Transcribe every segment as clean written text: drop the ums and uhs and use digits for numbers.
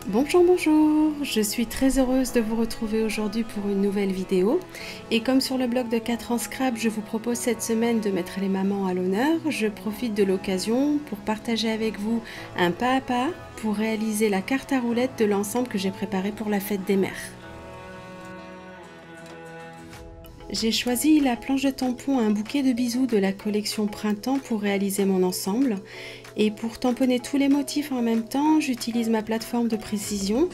Bonjour, bonjour, je suis très heureuse de vous retrouver aujourd'hui pour une nouvelle vidéo et comme sur le blog de 4 ans Scrap, je vous propose cette semaine de mettre les mamans à l'honneur, je profite de l'occasion pour partager avec vous un pas à pas pour réaliser la carte à roulettes de l'ensemble que j'ai préparé pour la fête des mères. J'ai choisi la planche de tampon un bouquet de bisous de la collection Printemps pour réaliser mon ensemble. Et pour tamponner tous les motifs en même temps, j'utilise ma plateforme de précision.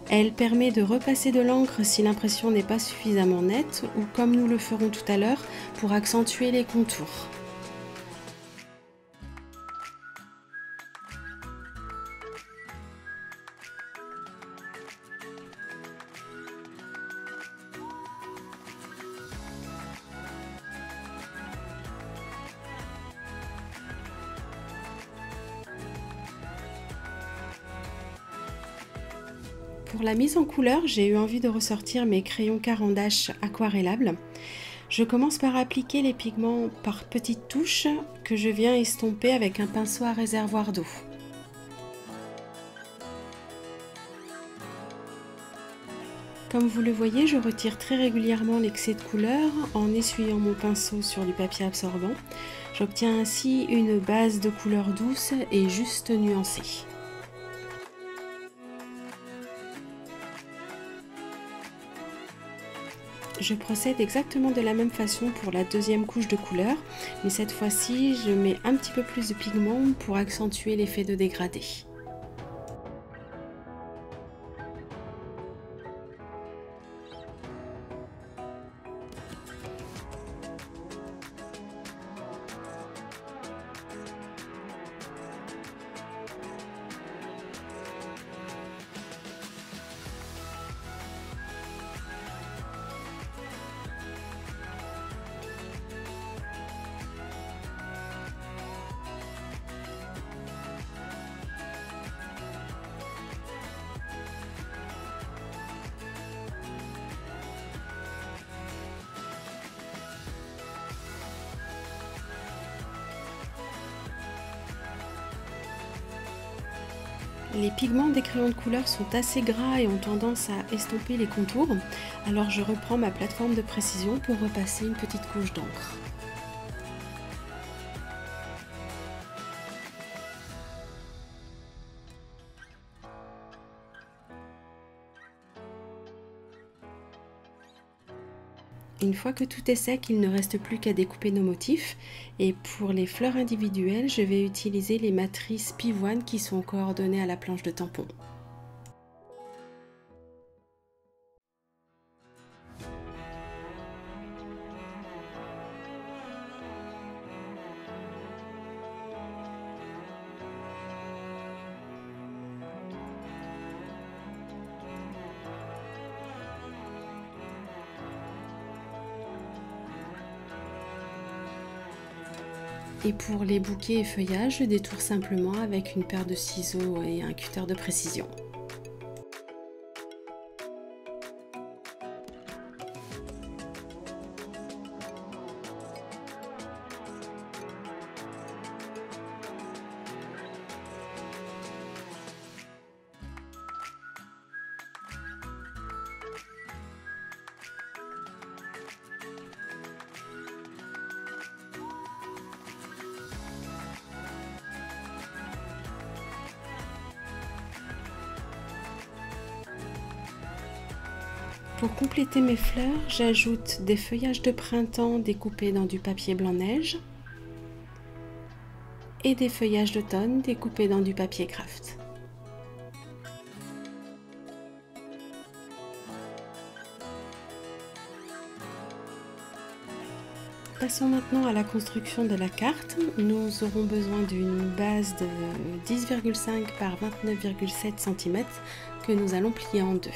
Elle permet de repasser de l'encre si l'impression n'est pas suffisamment nette ou comme nous le ferons tout à l'heure pour accentuer les contours. Pour la mise en couleur, j'ai eu envie de ressortir mes crayons Caran d'Ache aquarellables. Je commence par appliquer les pigments par petites touches que je viens estomper avec un pinceau à réservoir d'eau. Comme vous le voyez, je retire très régulièrement l'excès de couleur en essuyant mon pinceau sur du papier absorbant. J'obtiens ainsi une base de couleur douce et juste nuancée. Je procède exactement de la même façon pour la deuxième couche de couleur, mais cette fois-ci, je mets un petit peu plus de pigment pour accentuer l'effet de dégradé. Les pigments des crayons de couleur sont assez gras et ont tendance à estomper les contours, alors je reprends ma plateforme de précision pour repasser une petite couche d'encre. Une fois que tout est sec, il ne reste plus qu'à découper nos motifs et pour les fleurs individuelles, je vais utiliser les matrices pivoine qui sont coordonnées à la planche de tampon. Et pour les bouquets et feuillages, je détourne simplement avec une paire de ciseaux et un cutter de précision. Pour compléter mes fleurs, j'ajoute des feuillages de printemps découpés dans du papier blanc-neige et des feuillages d'automne découpés dans du papier craft. Passons maintenant à la construction de la carte. Nous aurons besoin d'une base de 10,5 par 29,7 cm que nous allons plier en deux.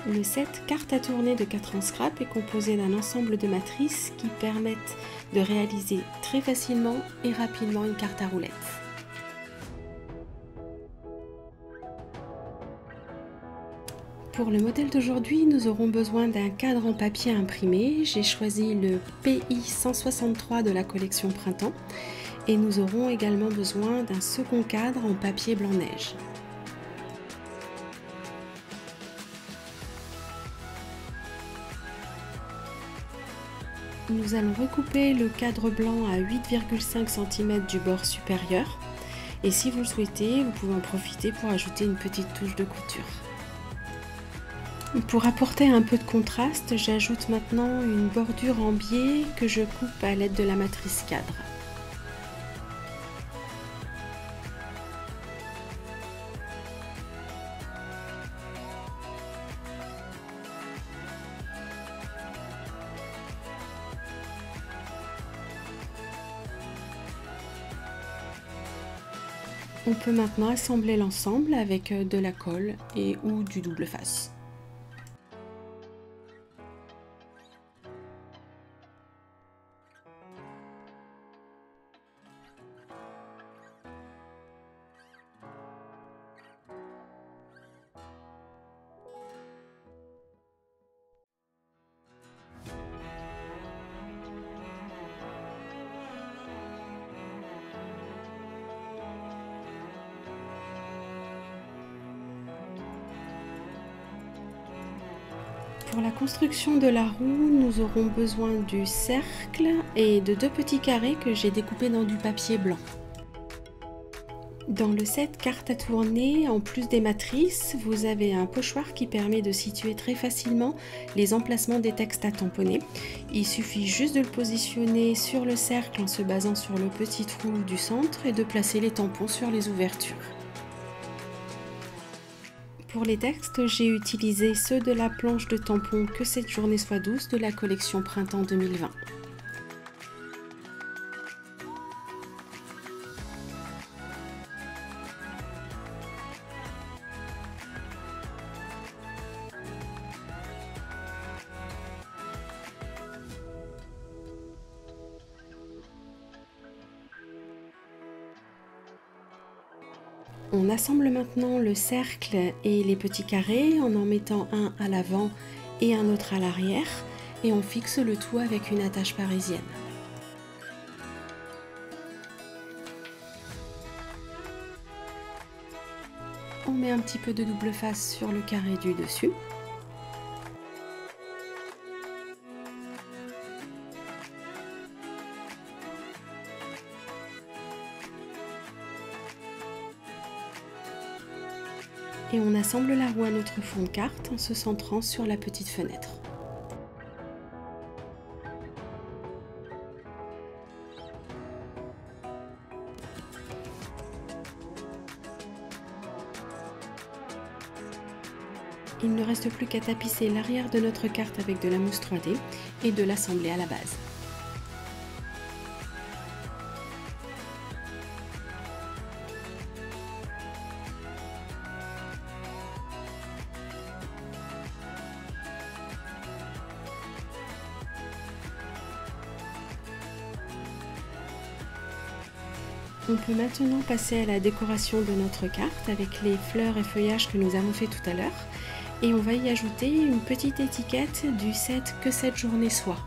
Le set carte à tourner de 4 ans Scrap est composé d'un ensemble de matrices qui permettent de réaliser très facilement et rapidement une carte à roulettes. Pour le modèle d'aujourd'hui, nous aurons besoin d'un cadre en papier imprimé. J'ai choisi le PI 163 de la collection Printemps Et nous aurons également besoin d'un second cadre en papier blanc-neige. Nous allons recouper le cadre blanc à 8,5 cm du bord supérieur. Et si vous le souhaitez, vous pouvez en profiter pour ajouter une petite touche de couture. Pour apporter un peu de contraste, j'ajoute maintenant une bordure en biais que je coupe à l'aide de la matrice cadre. On peut maintenant assembler l'ensemble avec de la colle et ou du double face. Pour la construction de la roue, nous aurons besoin du cercle et de 2 petits carrés que j'ai découpés dans du papier blanc. Dans le set carte à tourner, en plus des matrices, vous avez un pochoir qui permet de situer très facilement les emplacements des textes à tamponner. Il suffit juste de le positionner sur le cercle en se basant sur le petit trou du centre et de placer les tampons sur les ouvertures. Pour les textes, j'ai utilisé ceux de la planche de tampons Que cette journée soit douce de la collection Printemps 2020. On assemble maintenant le cercle et les petits carrés en mettant un à l'avant et un autre à l'arrière et on fixe le tout avec une attache parisienne. On met un petit peu de double face sur le carré du dessus. Et on assemble la roue à notre fond de carte en se centrant sur la petite fenêtre. Il ne reste plus qu'à tapisser l'arrière de notre carte avec de la mousse 3D et de l'assembler à la base. On peut maintenant passer à la décoration de notre carte avec les fleurs et feuillages que nous avons fait tout à l'heure et on va y ajouter une petite étiquette du set Que cette journée soit.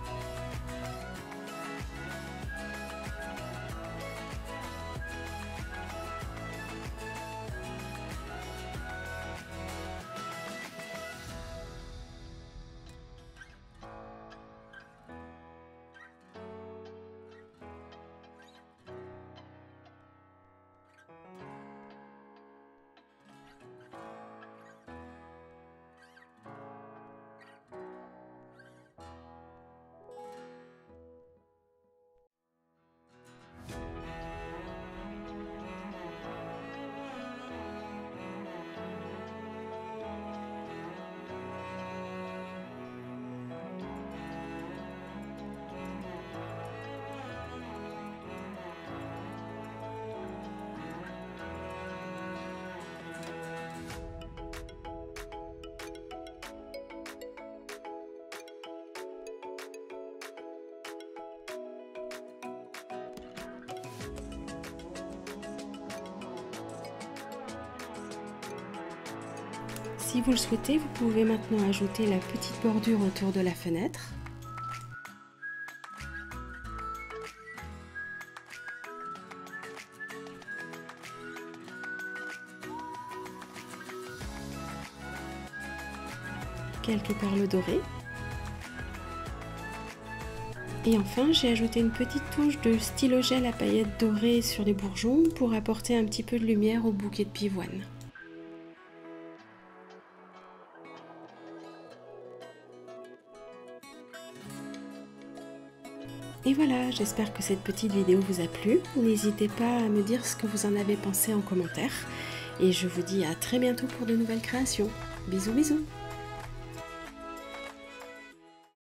Si vous le souhaitez, vous pouvez maintenant ajouter la petite bordure autour de la quelques perles dorées. Et enfin, j'ai ajouté une petite touche de stylo gel à paillettes dorées sur les bourgeons pour apporter un petit peu de lumière au bouquet de pivoine. Et voilà, j'espère que cette petite vidéo vous a plu. N'hésitez pas à me dire ce que vous en avez pensé en commentaire. Et je vous dis à très bientôt pour de nouvelles créations. Bisous bisous!